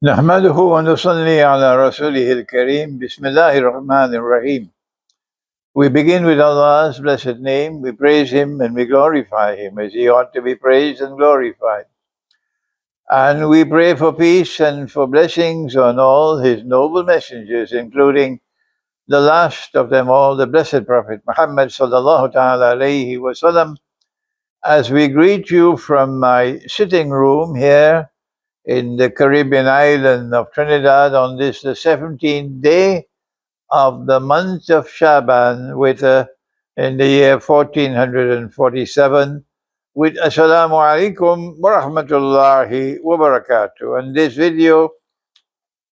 نحمده ونصلي على رسوله الكريم بسم الله الرحمن الرحيم. We begin with Allah's blessed name. We praise Him and we glorify Him as He ought to be praised and glorified. And we pray for peace and for blessings on all His noble messengers, including the last of them all, the blessed Prophet Muhammad sallallahu ta'ala alayhi wa sallam. As we greet you from my sitting room here in the Caribbean island of Trinidad on this, the 17th day of the month of Shaban, in the year 1447, with Assalamu alaikum wa rahmatullahi wa barakatuh. And this video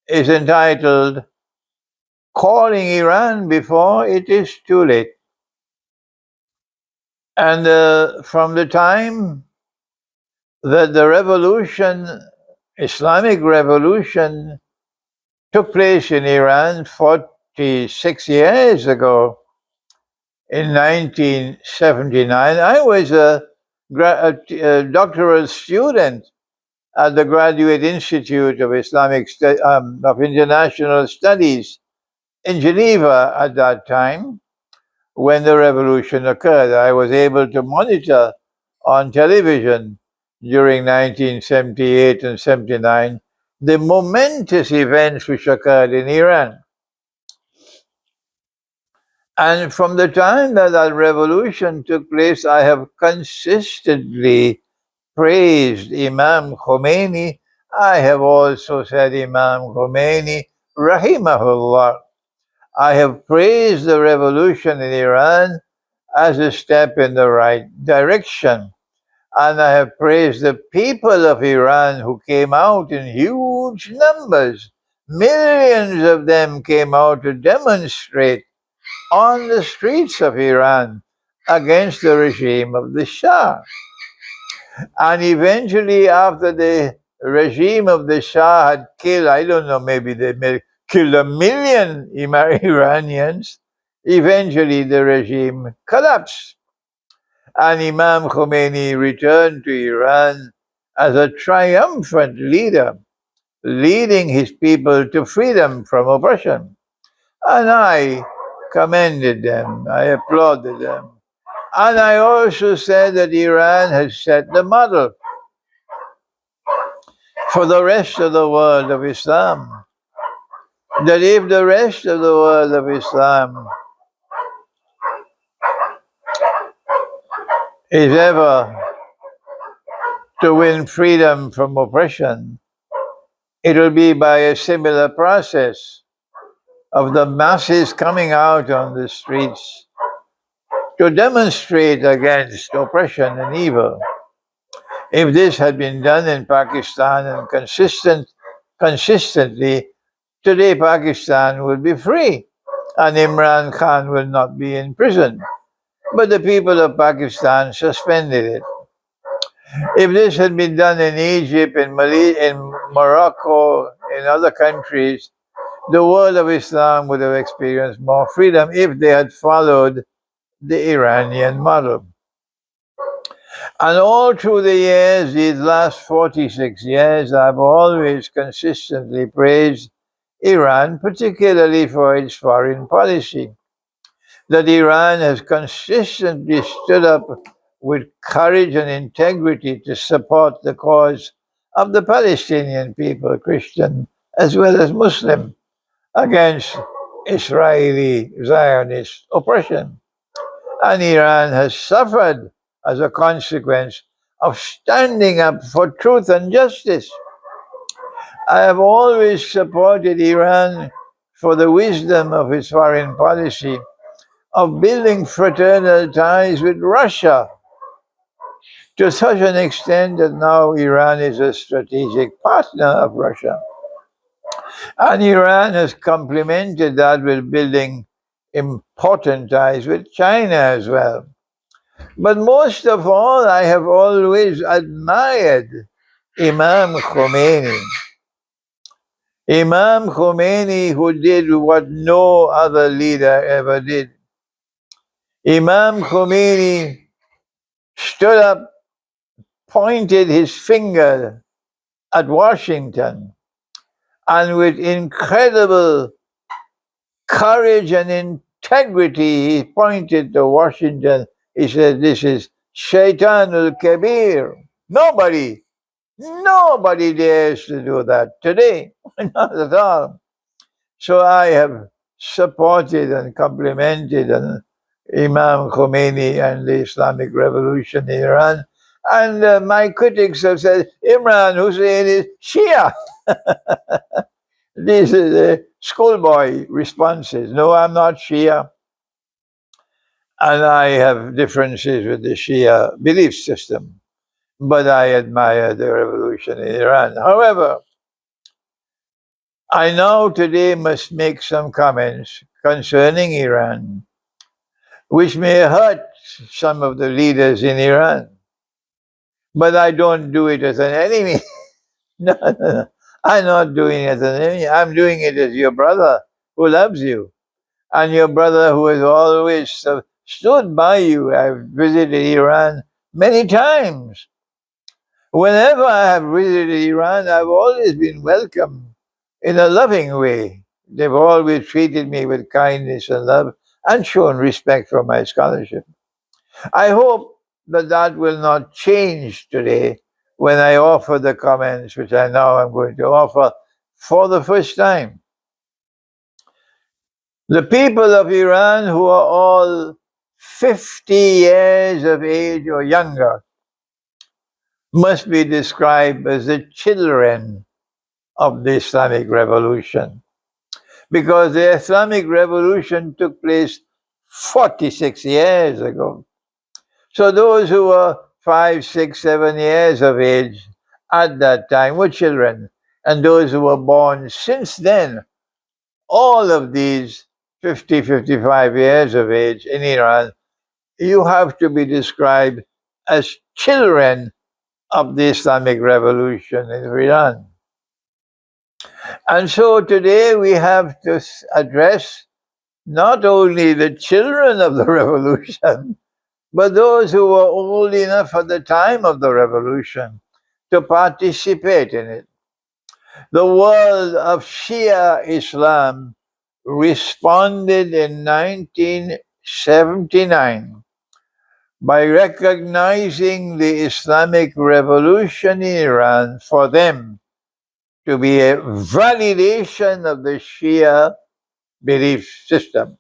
is entitled Calling Iran Before It Is Too Late. And from the time that the revolution, Islamic revolution, took place in Iran 46 years ago, in 1979. I was a doctoral student at the Graduate Institute of of International Studies in Geneva at that time when the revolution occurred. I was able to monitor on television during 1978 and 79 the momentous events which occurred in Iran. And from the time that that revolution took place, I have consistently praised Imam Khomeini. I have also said Imam Khomeini, rahimahullah. I have praised the revolution in Iran as a step in the right direction. And I have praised the people of Iran who came out in huge numbers. Millions of them came out to demonstrate on the streets of Iran against the regime of the Shah. And eventually, after the regime of the Shah had killed, I don't know, maybe they killed 1 million Iranians, eventually the regime collapsed. And Imam Khomeini returned to Iran as a triumphant leader, leading his people to freedom from oppression. And I commended them, I applauded them. And I also said that Iran has set the model for the rest of the world of Islam. That if the rest of the world of Islam is ever to win freedom from oppression, it will be by a similar process of the masses coming out on the streets to demonstrate against oppression and evil. If this had been done in Pakistan and consistently, today Pakistan would be free and Imran Khan will not be in prison. But the people of Pakistan suspended it. If this had been done in Egypt, in Morocco, in other countries, the world of Islam would have experienced more freedom if they had followed the Iranian model. And all through the years, these last 46 years, I've always consistently praised Iran, particularly for its foreign policy. That Iran has consistently stood up with courage and integrity to support the cause of the Palestinian people, Christian as well as Muslim, against Israeli Zionist oppression. And Iran has suffered as a consequence of standing up for truth and justice. I have always supported Iran for the wisdom of its foreign policy of building fraternal ties with Russia to such an extent that now Iran is a strategic partner of Russia. And Iran has complemented that with building important ties with China as well. But most of all, I have always admired Imam Khomeini. Imam Khomeini, who did what no other leader ever did. Imam Khomeini stood up, pointed his finger at Washington, and with incredible courage and integrity, he pointed to Washington. He said, "This is Shaitanul Kabir." Nobody dares to do that today. Not at all. So I have supported and complimented Imam Khomeini and the Islamic Revolution in Iran. And my critics have said, Imran Hosein is Shia. These are the schoolboy responses. No, I'm not Shia. And I have differences with the Shia belief system. But I admire the revolution in Iran. However, I now today must make some comments concerning Iran, which may hurt some of the leaders in Iran. But I don't do it as an enemy. No. I'm not doing it as an enemy. I'm doing it as your brother who loves you, and your brother who has always stood by you. I've visited Iran many times. Whenever I have visited Iran, I've always been welcomed in a loving way. They've always treated me with kindness and love and shown respect for my scholarship. I hope that that will not change today when I offer the comments which I now am going to offer for the first time. The people of Iran, who are all 50 years of age or younger, must be described as the children of the Islamic Revolution, because the Islamic Revolution took place 46 years ago. So those who were 5, 6, 7 years of age at that time were children, and those who were born since then, all of these 50, 55 years of age in Iran, you have to be described as children of the Islamic Revolution in Iran. And so today we have to address not only the children of the revolution, but those who were old enough at the time of the revolution to participate in it. The world of Shia Islam responded in 1979 by recognizing the Islamic Revolution in Iran for them to be a validation of the Shia belief system.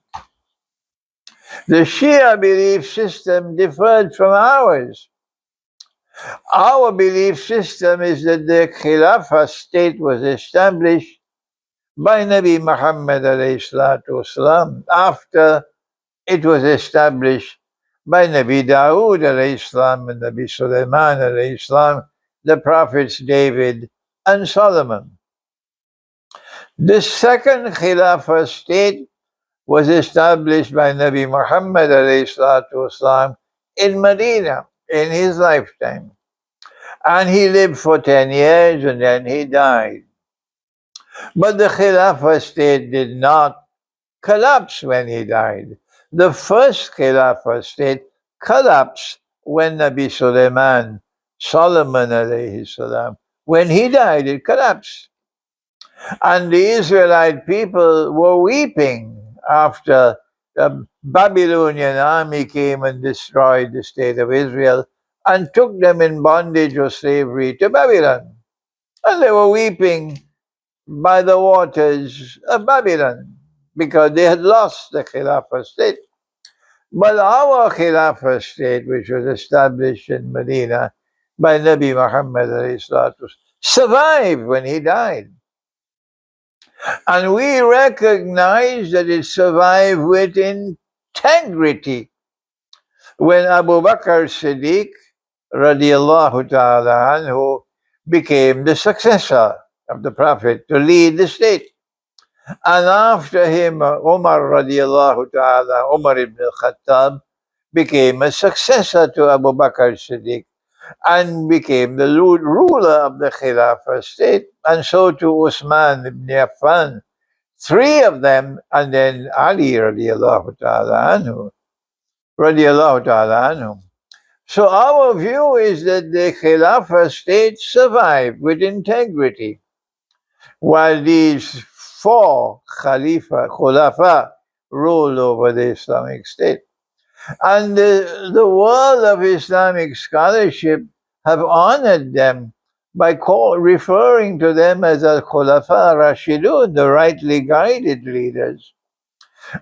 The Shia belief system differed from ours. Our belief system is that the Khilafah state was established by Nabi Muhammad والسلام, after it was established by Nabi Dawood السلام, and Nabi Sulaiman السلام, the prophets David and Solomon. The second Khilafah state was established by Nabi Muhammad والسلام, in Medina in his lifetime. And he lived for 10 years and then he died. But the Khilafah state did not collapse when he died. The first Khilafah state collapsed when Nabi Solomon alayhi salam, when he died, it collapsed. And the Israelite people were weeping after the Babylonian army came and destroyed the state of Israel and took them in bondage or slavery to Babylon. And they were weeping by the waters of Babylon because they had lost the Khilafah state. But our Khilafah state, which was established in Medina by Nabi Muhammad, survived when he died. And we recognize that it survived with integrity. When Abu Bakr Siddiq, radiallahu ta'ala anhu, became the successor of the Prophet to lead the state. And after him, Umar radiallahu ta'ala, Umar ibn al-Khattab, became a successor to Abu Bakr Siddiq and became the ruler of the Khilafah state, and so to Usman ibn Affan, three of them, and then Ali radiallahu ta'ala anhu, So our view is that the Khilafah state survived with integrity. while these four khulafa ruled over the Islamic State. And the world of Islamic scholarship have honored them by referring to them as al-Khulafa Rashidun, the rightly guided leaders.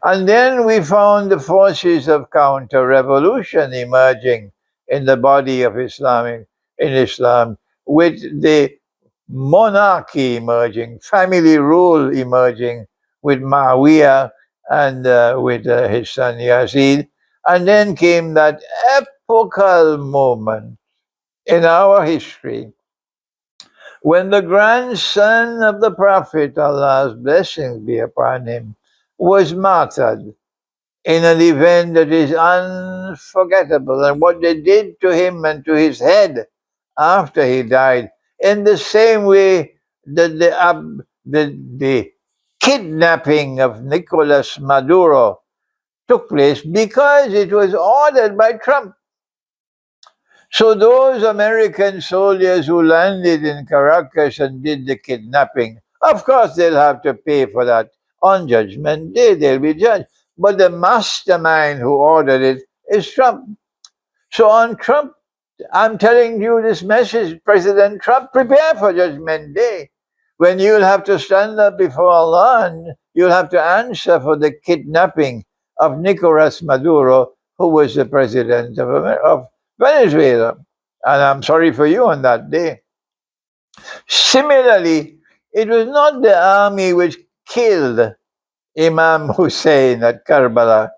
And then we found the forces of counter-revolution emerging in the body of in Islam, with the monarchy emerging, family rule emerging, with Muawiyah and with his son Yazid. And then came that epochal moment in our history when the grandson of the Prophet, Allah's blessings be upon him, was martyred in an event that is unforgettable. And what they did to him and to his head after he died, in the same way that the kidnapping of Nicolas Maduro took place, because it was ordered by Trump. So those American soldiers who landed in Caracas and did the kidnapping, of course they'll have to pay for that. On Judgment Day, they'll be judged. But the mastermind who ordered it is Trump. So on Trump, I'm telling you this message, President Trump, prepare for Judgment Day, when you'll have to stand up before Allah and you'll have to answer for the kidnapping of Nicolas Maduro, who was the president of Venezuela. And I'm sorry for you on that day. Similarly, it was not the army which killed Imam Hosein at Karbala.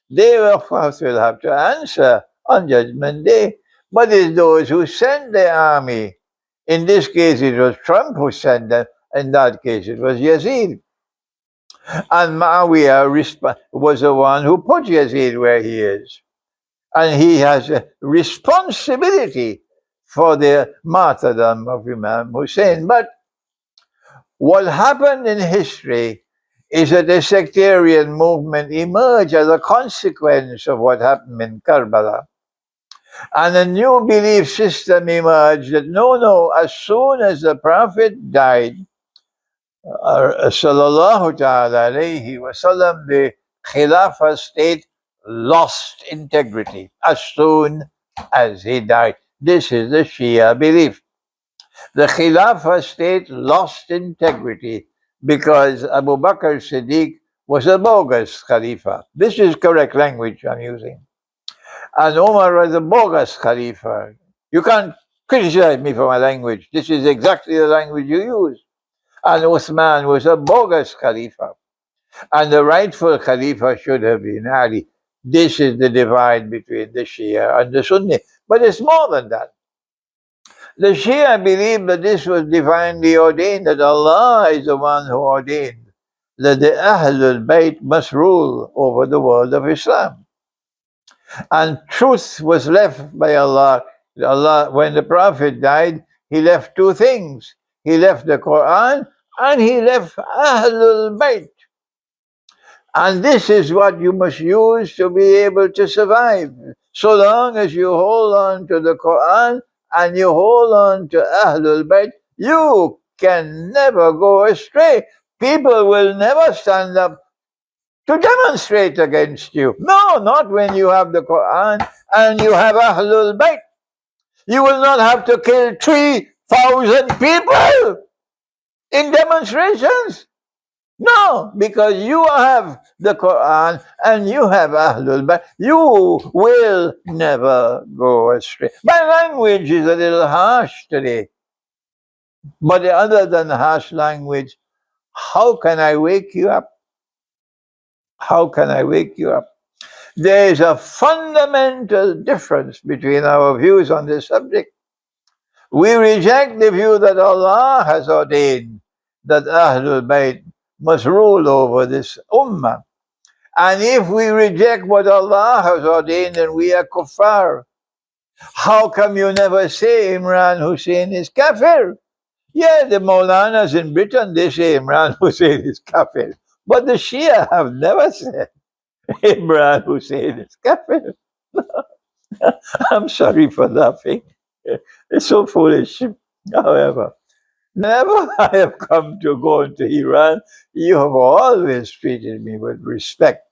They, of course, will have to answer on Judgment Day. But it's those who sent the army. In this case, it was Trump who sent them. In that case, it was Yazid. And Muawiyah was the one who put Yazid where he is. And he has a responsibility for the martyrdom of Imam Hussein. But what happened in history is that a sectarian movement emerged as a consequence of what happened in Karbala. And a new belief system emerged that no, as soon as the Prophet died, sallallahu ta'ala alayhi wasallam, the Khilafah state lost integrity as soon as he died. This is the Shia belief. The Khilafah state lost integrity because Abu Bakr Siddiq was a bogus Khalifa. This is correct language I'm using. And Umar was a bogus Khalifa. You can't criticize me for my language. This is exactly the language you use. And Uthman was a bogus Khalifa. And the rightful Khalifa should have been Ali. This is the divide between the Shia and the Sunni. But it's more than that. The Shia believe that this was divinely ordained, that Allah is the one who ordained that the Ahlul Bayt must rule over the world of Islam. And truth was left by Allah. When the Prophet died, he left two things. He left the Quran and he left Ahlul Bayt. And this is what you must use to be able to survive. So long as you hold on to the Quran and you hold on to Ahlul Bayt, you can never go astray. People will never stand up to demonstrate against you. No, not when you have the Quran and you have Ahlul Bayt. You will not have to kill 3,000 people in demonstrations. No, because you have the Quran and you have Ahlul Bayt, you will never go astray. My language is a little harsh today. But other than harsh language, how can I wake you up? How can I wake you up? There is a fundamental difference between our views on this subject. We reject the view that Allah has ordained that Ahlul Bayt must rule over this ummah. And if we reject what Allah has ordained, then we are kuffar. How come you never say Imran Hosein is kafir? Yeah, the Maulanas in Britain, they say Imran Hosein is kafir. But the Shia have never said Imran Hosein is kafir. I'm sorry for laughing. It's so foolish. However, Whenever I have come to go into Iran, you have always treated me with respect.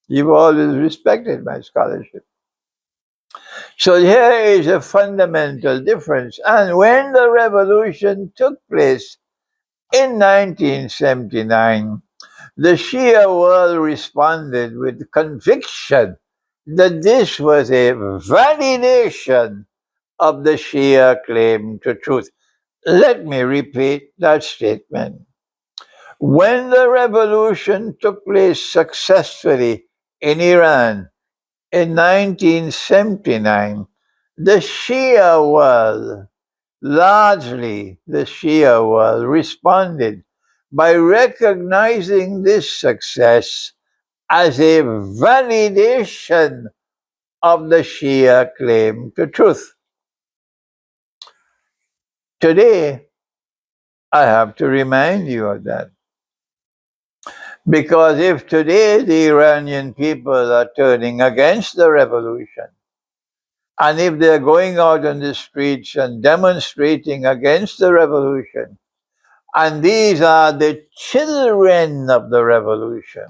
You've always respected my scholarship. So here is a fundamental difference. And when the revolution took place in 1979, the Shia world responded with conviction that this was a validation of the Shia claim to truth. Let me repeat that statement. When the revolution took place successfully in Iran in 1979, the Shia world, largely the Shia world, responded by recognizing this success as a validation of the Shia claim to truth. Today, I have to remind you of that. Because if today the Iranian people are turning against the revolution, and if they're going out on the streets and demonstrating against the revolution, and these are the children of the revolution,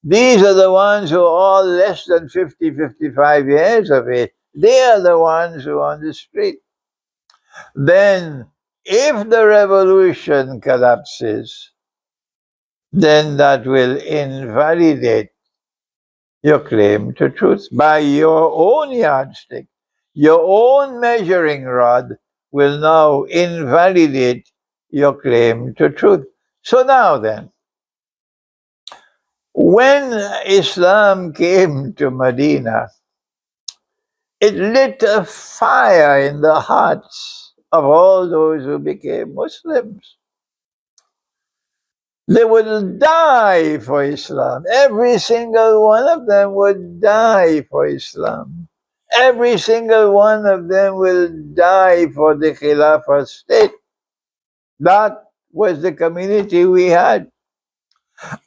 these are the ones who are all less than 50, 55 years of age, they are the ones who are on the street. Then, if the revolution collapses, then that will invalidate your claim to truth by your own yardstick. Your own measuring rod will now invalidate your claim to truth. So now then, when Islam came to Medina, it lit a fire in the hearts of all those who became Muslims. They would die for Islam. Every single one of them would die for Islam. Every single one of them will die for the Khilafah state. That was the community we had.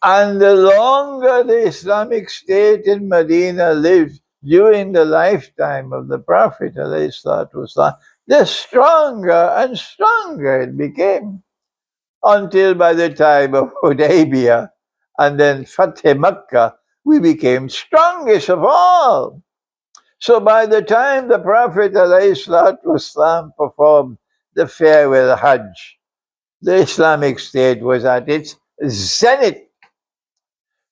And the longer the Islamic State in Medina lived during the lifetime of the Prophet, the stronger and stronger it became. Until by the time of Hudaybiyah and then Fateh Makkah, we became strongest of all. So by the time the Prophet ﷺ performed the farewell Hajj, the Islamic State was at its zenith.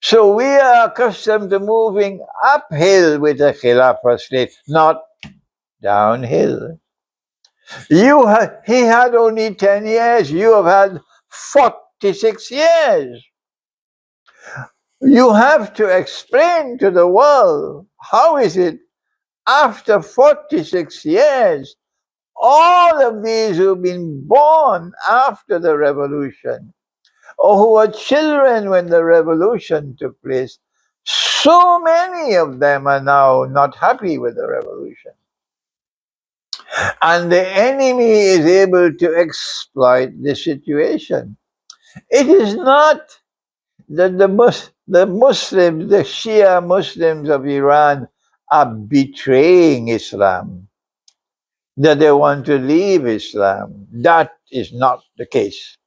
So we are accustomed to moving uphill with the Khilafah state, not downhill. He had only 10 years. You have had 46 years. You have to explain to the world, how is it after 46 years, all of these who've been born after the revolution, or who were children when the revolution took place, so many of them are now not happy with the revolution. And the enemy is able to exploit the situation. It is not that the Muslims, the Shia Muslims of Iran are betraying Islam, that they want to leave Islam. That is not the case.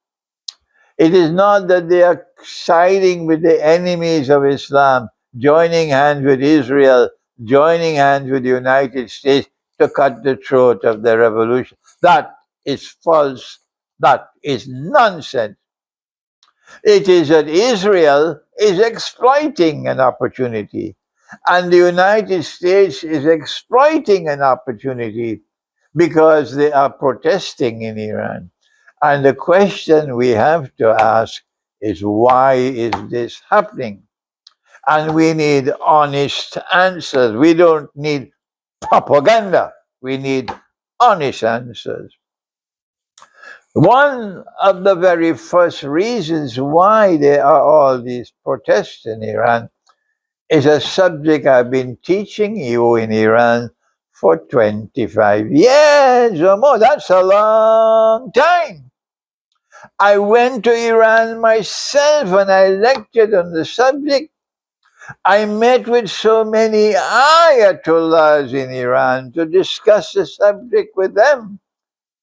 It is not that they are siding with the enemies of Islam, joining hands with Israel, joining hands with the United States to cut the throat of the revolution. That is false. That is nonsense. It is that Israel is exploiting an opportunity, and the United States is exploiting an opportunity because they are protesting in Iran. And the question we have to ask is, why is this happening? And we need honest answers. We don't need propaganda. We need honest answers. One of the very first reasons why there are all these protests in Iran is a subject I've been teaching you in Iran for 25 years or more. That's a long time. I went to Iran myself and I lectured on the subject. I met with so many ayatollahs in Iran to discuss the subject with them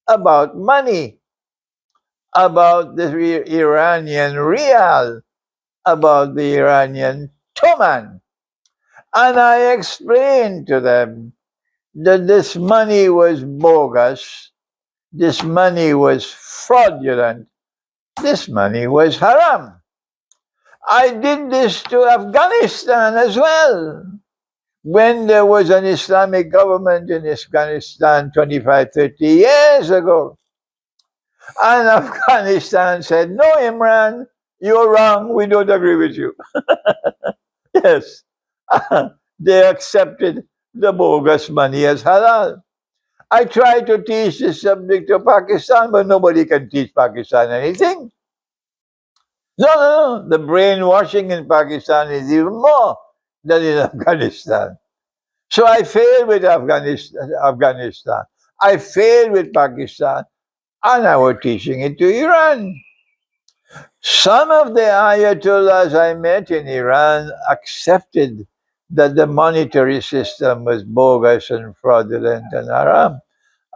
about money. about the Iranian rial, about the Iranian toman. And I explained to them that this money was bogus, this money was fraudulent, this money was haram. I did this to Afghanistan as well. When there was an Islamic government in Afghanistan 25, 30 years ago, and Afghanistan said, no, Imran, you're wrong, we don't agree with you. Yes, they accepted the bogus money as halal. I tried to teach this subject to Pakistan, but nobody can teach Pakistan anything. No. The brainwashing in Pakistan is even more than in Afghanistan. So I failed with Afghanistan. I failed with Pakistan, and I was teaching it to Iran. Some of the ayatollahs I met in Iran accepted that the monetary system was bogus and fraudulent and haram.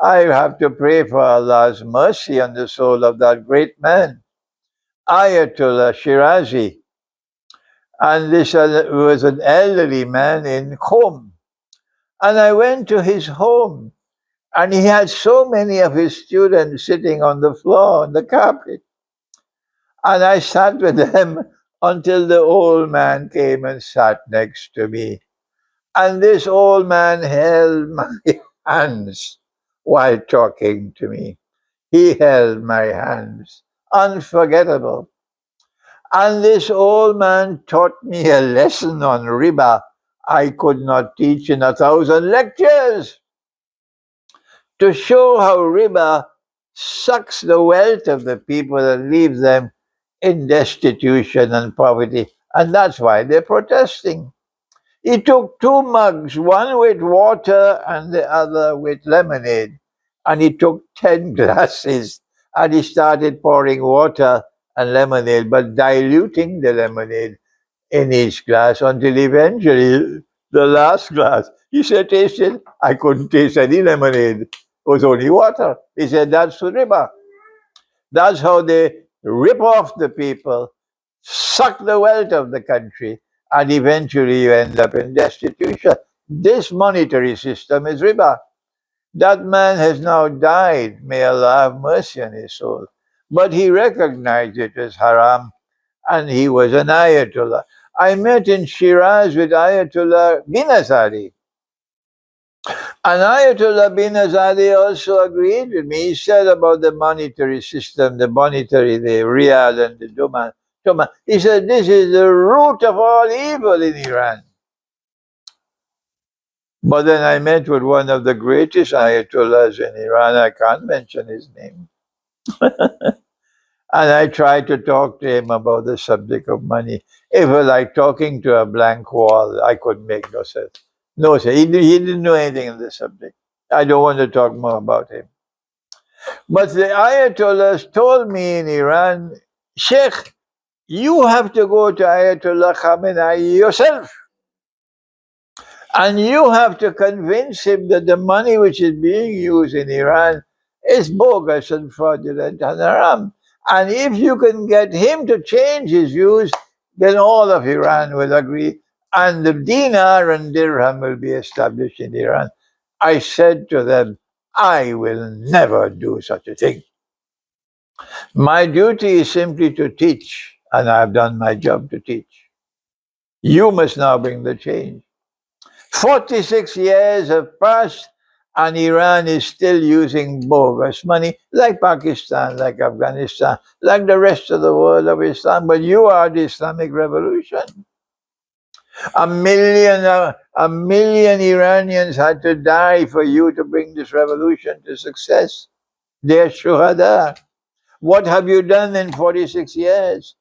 I have to pray for Allah's mercy on the soul of that great man, Ayatollah Shirazi. And this was an elderly man in Qom. And I went to his home, and he had so many of his students sitting on the floor, on the carpet. And I sat with them until the old man came and sat next to me. And this old man held my hands while talking to me. He held my hands. Unforgettable. And this old man taught me a lesson on Riba I could not teach in 1,000 lectures, to show how Riba sucks the wealth of the people and leaves them in destitution and poverty. And that's why they're protesting. He took 2 mugs, one with water and the other with lemonade. And he took 10 glasses and he started pouring water and lemonade, but diluting the lemonade in each glass until eventually the last glass, he said, taste it. I couldn't taste any lemonade. It was only water. He said, that's Riba. That's how they rip off the people, suck the wealth of the country, and eventually you end up in destitution. This monetary system is Riba. That man has now died. May Allah have mercy on his soul. But he recognized it as haram, and he was an Ayatollah. I met in Shiraz with Ayatollah bin Azadi. And Ayatollah bin Azadi also agreed with me. He said about the monetary system, the rial and the Duman. He said, this is the root of all evil in Iran. But then I met with one of the greatest Ayatollahs in Iran. I can't mention his name. And I tried to talk to him about the subject of money. It was like talking to a blank wall. I couldn't make no sense. No, sir. He didn't know anything on the subject. I don't want to talk more about him. But the Ayatollahs told me in Iran, Sheikh, you have to go to Ayatollah Khamenei yourself. And you have to convince him that the money which is being used in Iran is bogus and fraudulent and haram. And if you can get him to change his views, then all of Iran will agree, and the Dinar and Dirham will be established in Iran. I said to them, I will never do such a thing. My duty is simply to teach, and I've done my job to teach. You must now bring the change. 46 years have passed, and Iran is still using bogus money, like Pakistan, like Afghanistan, like the rest of the world of Islam. But you are the Islamic Revolution. A million Iranians had to die for you to bring this revolution to success. They're shuhada. What have you done in 46 years?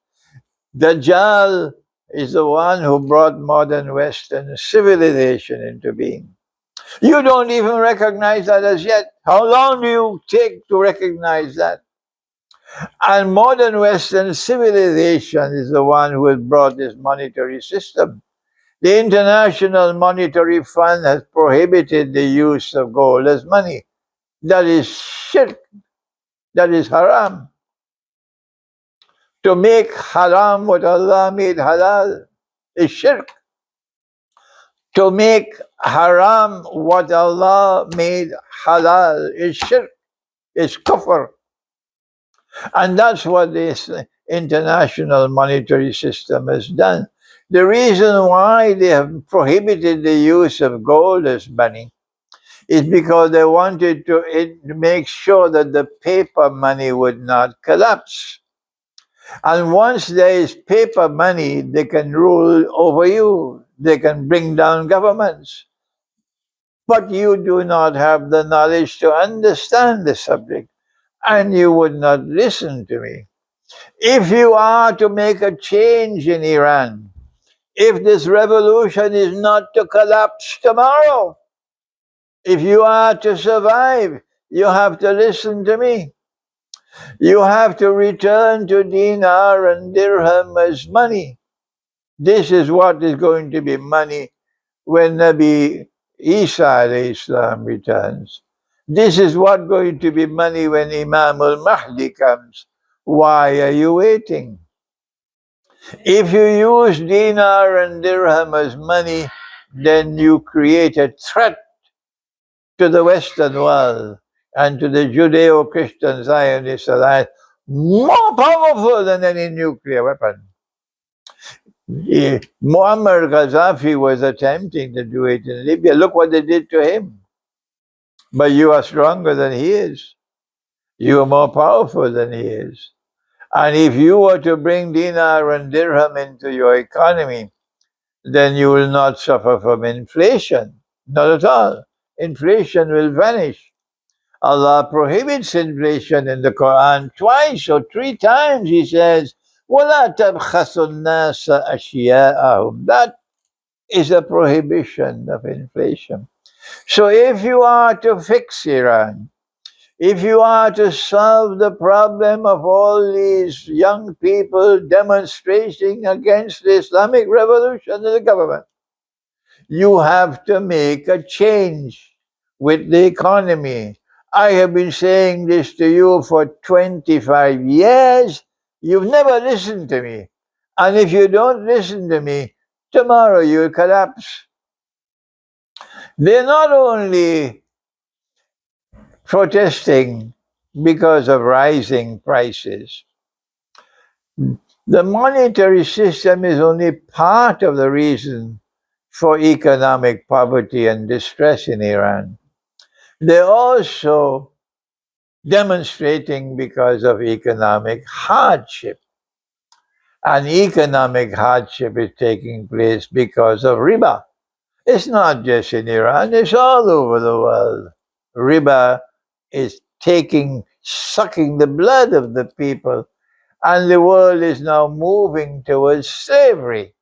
Dajjal is the one who brought modern Western civilization into being. You don't even recognize that as yet. How long do you take to recognize that? And modern Western civilization is the one who has brought this monetary system. The International Monetary Fund has prohibited the use of gold as money. That is shirk. That is haram. To make haram what Allah made halal is shirk. To make haram what Allah made halal is shirk, is kufr. And that's what this international monetary system has done. The reason why they have prohibited the use of gold as money is because they wanted to make sure that the paper money would not collapse. And once there is paper money, they can rule over you. They can bring down governments. But you do not have the knowledge to understand the subject, and you would not listen to me. If you are to make a change in Iran, if this revolution is not to collapse tomorrow, if you are to survive, you have to listen to me. You have to return to Dinar and Dirham as money. This is what is going to be money when Nabi Isa Islam returns. This is what going to be money when Imam al-Mahdi comes. Why are you waiting? If you use Dinar and Dirham as money, then you create a threat to the Western world and to the Judeo-Christian Zionist alliance, more powerful than any nuclear weapon. Muammar Gaddafi was attempting to do it in Libya. Look what they did to him. But you are stronger than he is. You are more powerful than he is. And if you were to bring Dinar and Dirham into your economy, then you will not suffer from inflation. Not at all. Inflation will vanish. Allah prohibits inflation in the Quran twice or three times. He says, وَلَا تَبْخَسُوا النَّاسَ أَشْيَاءَهُمْ. That is a prohibition of inflation. So if you are to fix Iran, if you are to solve the problem of all these young people demonstrating against the Islamic revolution and the government, you have to make a change with the economy. I have been saying this to you for 25 years. You've never listened to me. And if you don't listen to me, tomorrow you'll collapse. They're not only protesting because of rising prices. The monetary system is only part of the reason for economic poverty and distress in Iran. They're also demonstrating because of economic hardship. And economic hardship is taking place because of Riba. It's not just in Iran, it's all over the world. Riba is sucking the blood of the people, and the world is now moving towards slavery.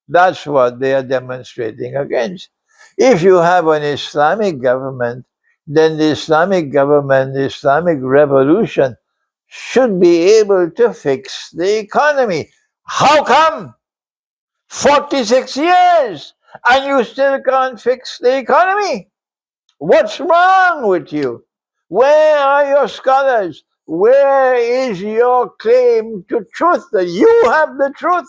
That's what they are demonstrating against. If you have an Islamic government, then the Islamic government, the Islamic revolution, should be able to fix the economy. How come? 46 years, and you still can't fix the economy? What's wrong with you? Where are your scholars? Where is your claim to truth that you have the truth?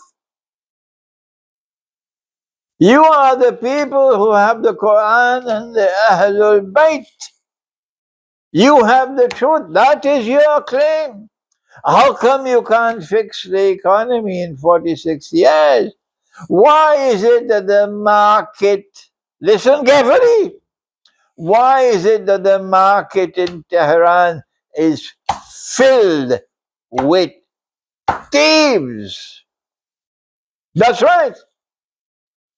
You are the people who have the Quran and the Ahlul Bayt. You have the truth. That is your claim. How come you can't fix the economy in 46 years? Why is it that the market, listen carefully, why is it that the market in Tehran is filled with thieves? That's right.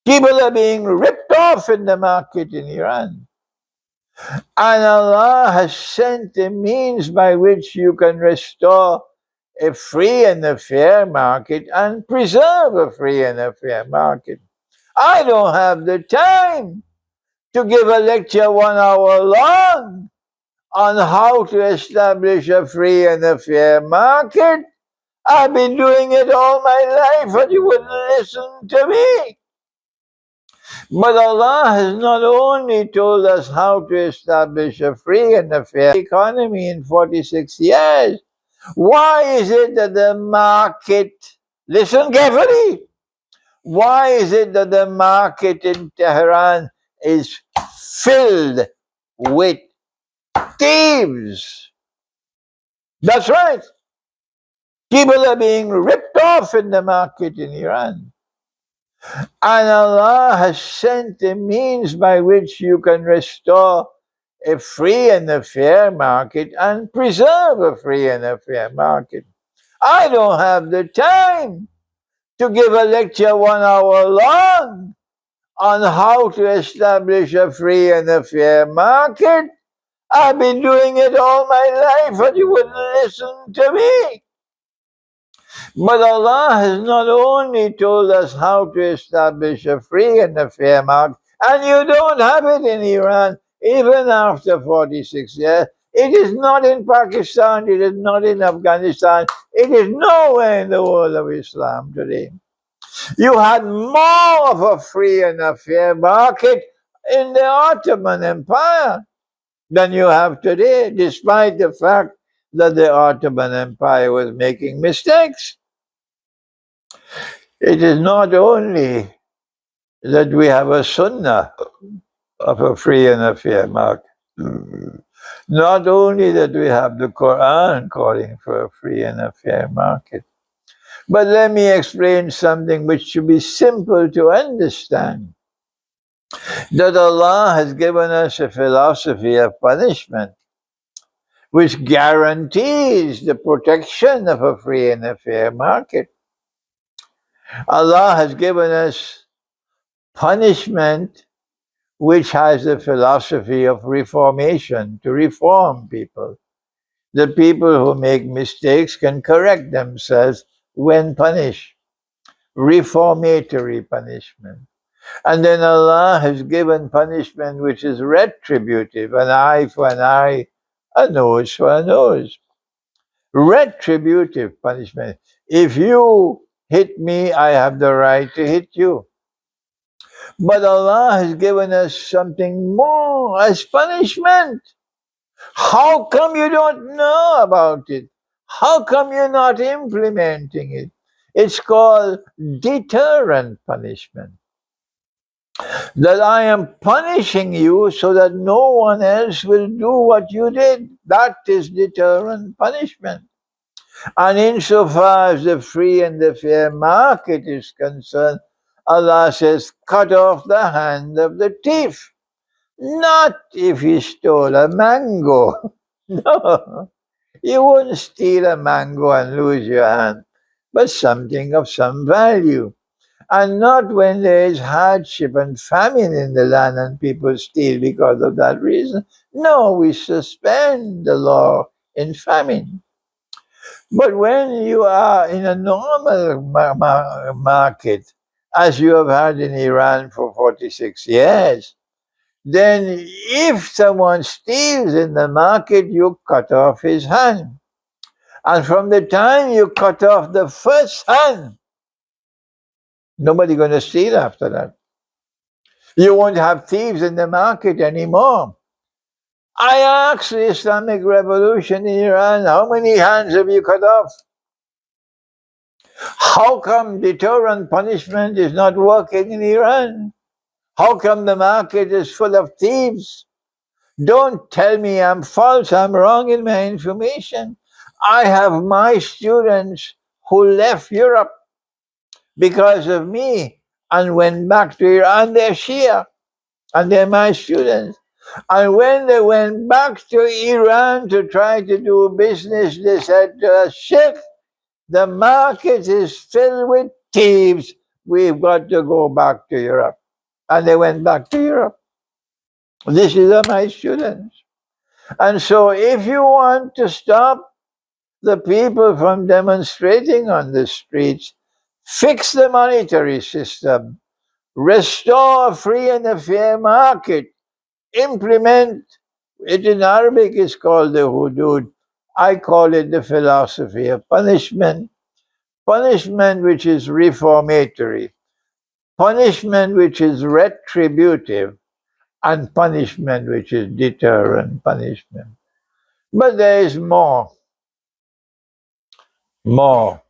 People are being ripped off in the market in Iran. And Allah has sent a means by which you can restore a free and a fair market and preserve a free and a fair market. I don't have the time to give a lecture 1 hour long on how to establish a free and a fair market. I've been doing it all my life, and you wouldn't listen to me. But Allah has not only told us how to establish a free and a fair economy in 46 years, Why is it that the market, listen carefully, why is it that the market in Tehran is filled with thieves? That's right. People are being ripped off in the market in Iran. And Allah has sent a means by which you can restore a free and a fair market and preserve a free and a fair market. I don't have the time to give a lecture 1 hour long on how to establish a free and a fair market. I've been doing it all my life, but you wouldn't listen to me. But Allah has not only told us how to establish a free and a fair market, and you don't have it in Iran, even after 46 years. It is not in Pakistan, it is not in Afghanistan, it is nowhere in the world of Islam today. You had more of a free and a fair market in the Ottoman Empire than you have today, despite the fact that the Ottoman Empire was making mistakes. It is not only that we have a sunnah of a free and a fair market, not only that we have the Quran calling for a free and a fair market, but let me explain something which should be simple to understand. That Allah has given us a philosophy of punishment which guarantees the protection of a free and a fair market. Allah has given us punishment which has the philosophy of reformation, to reform people. The people who make mistakes can correct themselves when punished. Reformatory punishment. And then Allah has given punishment which is retributive, an eye for an eye, a nose for a nose. Retributive punishment. If you hit me, I have the right to hit you. But Allah has given us something more as punishment. How come you don't know about it? How come you're not implementing it? It's called deterrent punishment. That I am punishing you so that no one else will do what you did. That is deterrent punishment. And insofar as the free and the fair market is concerned, Allah says, cut off the hand of the thief. Not if he stole a mango. No, you wouldn't steal a mango and lose your hand, but something of some value. And not when there is hardship and famine in the land and people steal because of that reason. No, we suspend the law in famine. But when you are in a normal market, as you have had in Iran for 46 years, then if someone steals in the market, you cut off his hand. And from the time you cut off the first hand, nobody's going to steal after that. You won't have thieves in the market anymore. I asked the Islamic Revolution in Iran, how many hands have you cut off? How come deterrent punishment is not working in Iran? How come the market is full of thieves? Don't tell me I'm false, I'm wrong in my information. I have my students who left Europe because of me and went back to Iran. They're Shia and they're my students. And when they went back to Iran to try to do business, they said to us, Sheikh, the market is filled with thieves. We've got to go back to Europe. And they went back to Europe. This is my students. And so if you want to stop the people from demonstrating on the streets, fix the monetary system, restore a free and a fair market, implement it. In Arabic is called the hudud. I call it the philosophy of punishment. Punishment which is reformatory, punishment which is retributive, and punishment which is deterrent punishment. But there is more. more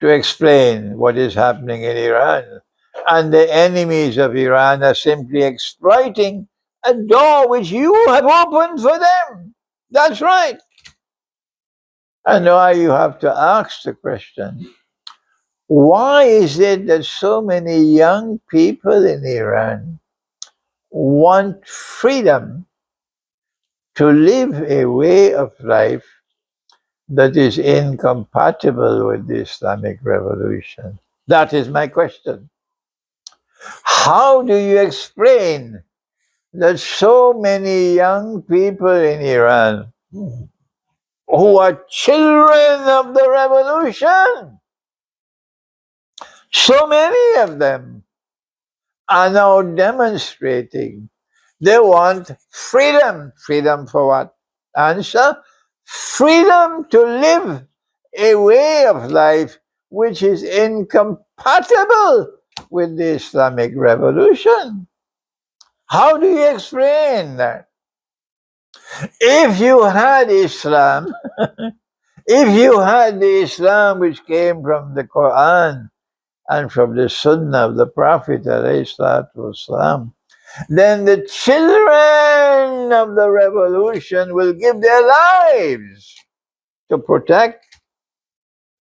to explain what is happening in Iran. And the enemies of Iran are simply exploiting a door which you have opened for them. That's right. And now you have to ask the question, why is it that so many young people in Iran want freedom to live a way of life that is incompatible with the Islamic revolution? That is my question. How do you explain that so many young people in Iran who are children of the revolution, so many of them are now demonstrating they want freedom? Freedom for what? Answer: freedom to live a way of life which is incompatible with the Islamic revolution. How do you explain that? If you had Islam, if you had the Islam which came from the Quran and from the Sunnah of the Prophet ﷺ, then the children of the revolution will give their lives to protect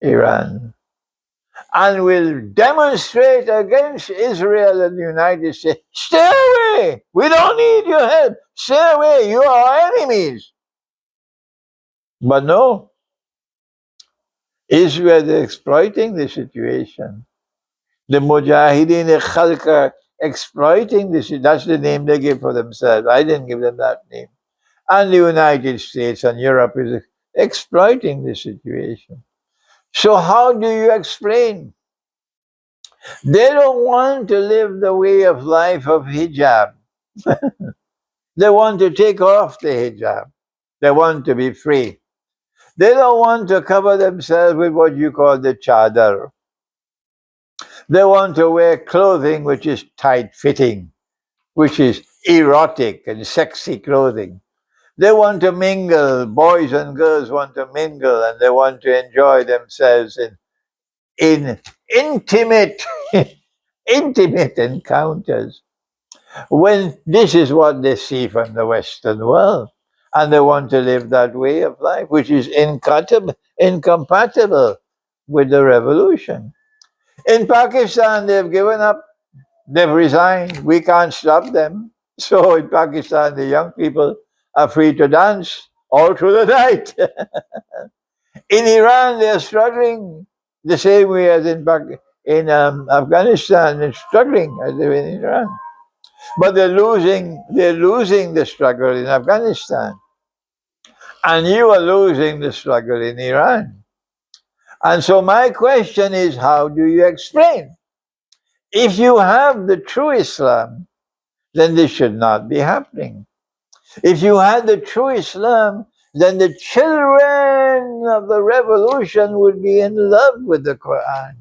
Iran and will demonstrate against Israel and the United States. Stay away! We don't need your help. Stay away! You are our enemies. But no, Israel is exploiting the situation. The Mujahideen Khalq are exploiting this. That's the name they give for themselves. I didn't give them that name. And the United States and Europe is exploiting the situation. So how do you explain? They don't want to live the way of life of hijab. They want to take off the hijab. They want to be free. They don't want to cover themselves with what you call the chadar. They want to wear clothing which is tight-fitting, which is erotic and sexy clothing. They want to mingle. Boys and girls want to mingle, and they want to enjoy themselves in intimate, intimate encounters. When this is what they see from the Western world, and they want to live that way of life, which is incompatible with the revolution. In Pakistan, they've given up. They've resigned. We can't stop them. So in Pakistan, the young people are free to dance all through the night. In Iran, they're struggling the same way as in Afghanistan. They're struggling as they're in Iran. But they're losing the struggle in Afghanistan. And you are losing the struggle in Iran. And so my question is, how do you explain? If you have the true Islam, then this should not be happening. If you had the true Islam, then the children of the revolution would be in love with the Quran.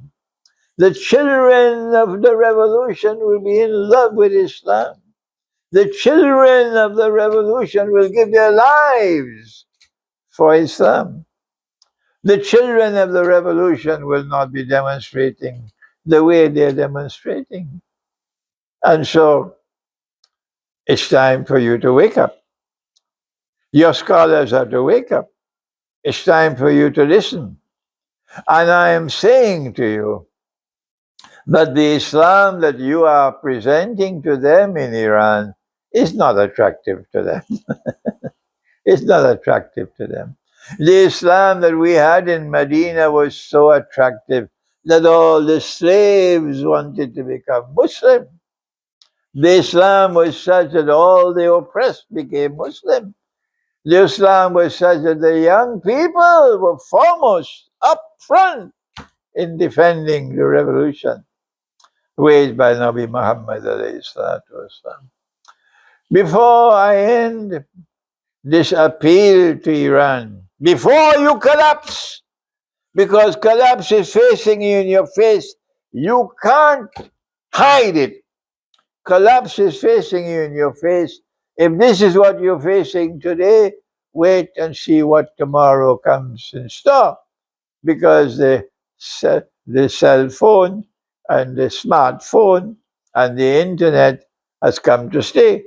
The children of the revolution will be in love with Islam. The children of the revolution will give their lives for Islam. The children of the revolution will not be demonstrating the way they're demonstrating. And so it's time for you to wake up. Your scholars have to wake up. It's time for you to listen. And I am saying to you that the Islam that you are presenting to them in Iran is not attractive to them. It's not attractive to them. The Islam that we had in Medina was so attractive that all the slaves wanted to become Muslim. The Islam was such that all the oppressed became Muslim. The Islam was such that the young people were foremost, up front, in defending the revolution waged by Nabi Muhammad alayhi salatu wasalam. Before I end this appeal to Iran, before you collapse, because collapse is facing you in your face, you can't hide it. Collapse is facing you in your face. If this is what you're facing today, wait and see what tomorrow comes in store. because the cell phone and the smartphone and the internet has come to stay.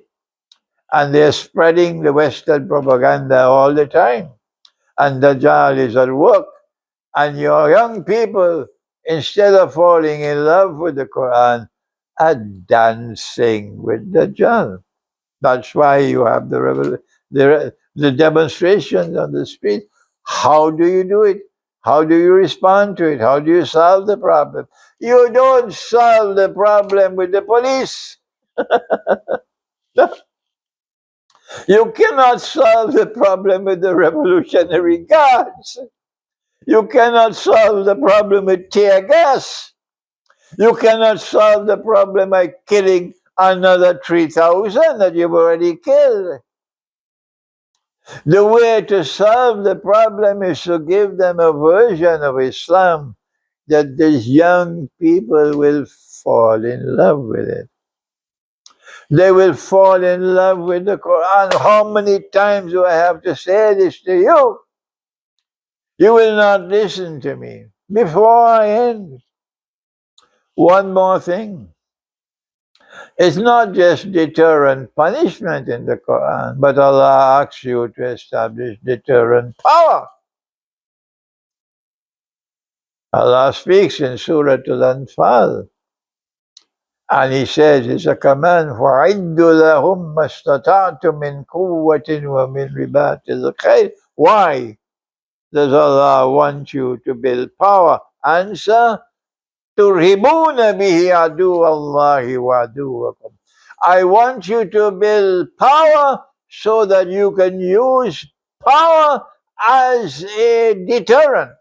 And they're spreading the Western propaganda all the time. And Dajjal is at work. And your young people, instead of falling in love with the Quran, are dancing with Dajjal. That's why you have the demonstrations on the street. How do you do it? How do you respond to it? How do you solve the problem? You don't solve the problem with the police. You cannot solve the problem with the Revolutionary Guards. You cannot solve the problem with tear gas. You cannot solve the problem by killing another 3,000 that you've already killed. The way to solve the problem is to give them a version of Islam that these young people will fall in love with it. They will fall in love with the Quran. How many times do I have to say this to you? You will not listen to me. Before I end, one more thing. It's not just deterrent punishment in the Quran, but Allah asks you to establish deterrent power. Allah speaks in Surah Al-Anfal, and He says it's a command, وَعِدُّ لَهُمْ مَا اسْتَطَعْتُم مِّن قُوَّةٍ وَمِن رِبَاطِ الْخَيْلِ. Why does Allah want you to build power? Answer, تُرْهِبُونَ بِهِ عَدُوَّ اللَّهِ وَعَدُوَّكُمْ. I want you to build power so that you can use power as a deterrent.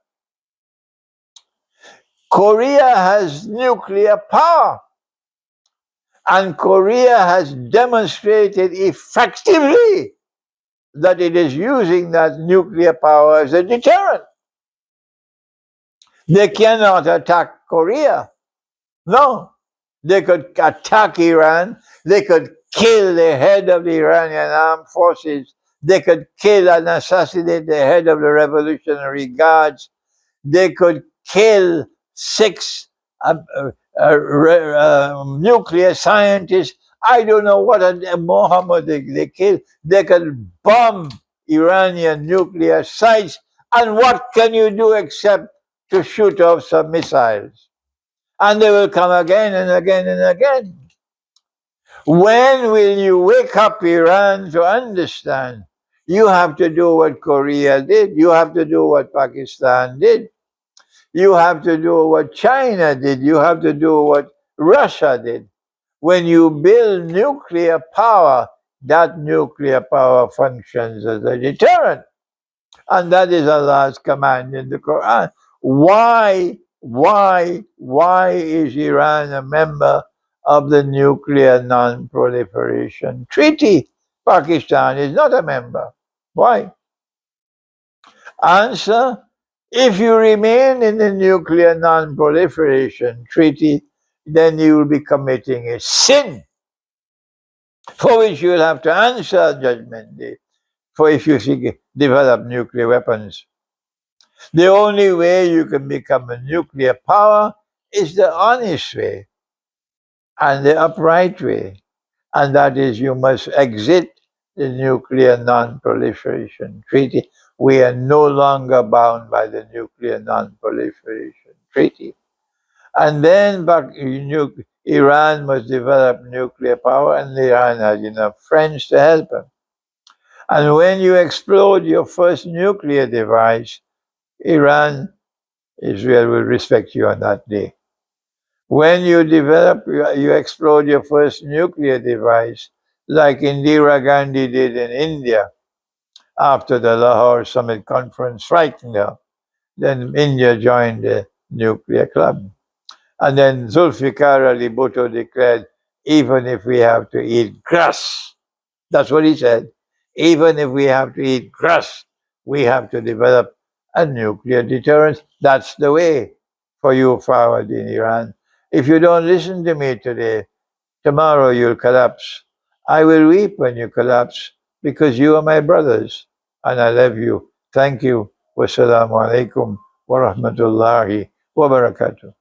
Korea has nuclear power, and Korea has demonstrated effectively that it is using that nuclear power as a deterrent. They cannot attack Korea. No. They could attack Iran. They could kill the head of the Iranian armed forces. They could kill and assassinate the head of the Revolutionary Guards. They could kill 6 nuclear scientists. I don't know what Mohammed they killed. They could bomb Iranian nuclear sites. And what can you do except to shoot off some missiles? And they will come again and again and again. When will you wake up Iran to understand? You have to do what Korea did. You have to do what Pakistan did. You have to do what China did. You have to do what Russia did. When you build nuclear power, that nuclear power functions as a deterrent. And that is Allah's command in the Quran. Why is Iran a member of the Nuclear Non-Proliferation Treaty? Pakistan is not a member. Why? Answer, if you remain in the Nuclear Non-Proliferation Treaty, then you will be committing a sin for which you will have to answer on Judgment Day, for if you develop nuclear weapons. The only way you can become a nuclear power is the honest way and the upright way. And that is, you must exit the Nuclear Non-Proliferation Treaty. We are no longer bound by the Nuclear Non-Proliferation Treaty. And then Iran must develop nuclear power, and Iran has enough friends to help them. And when you explode your first nuclear device, Israel will respect you on that day. When you you explode your first nuclear device, like Indira Gandhi did in India, after the Lahore Summit Conference frightened her, then India joined the nuclear club. And then Zulfikar Ali Bhutto declared, even if we have to eat grass, that's what he said, even if we have to eat grass, we have to develop a nuclear deterrence. That's the way for you forward in Iran. If you don't listen to me today, tomorrow you'll collapse. I will weep when you collapse because you are my brothers and I love you. Thank you. Wassalamu alaikum wa rahmatullahi wa barakatuh.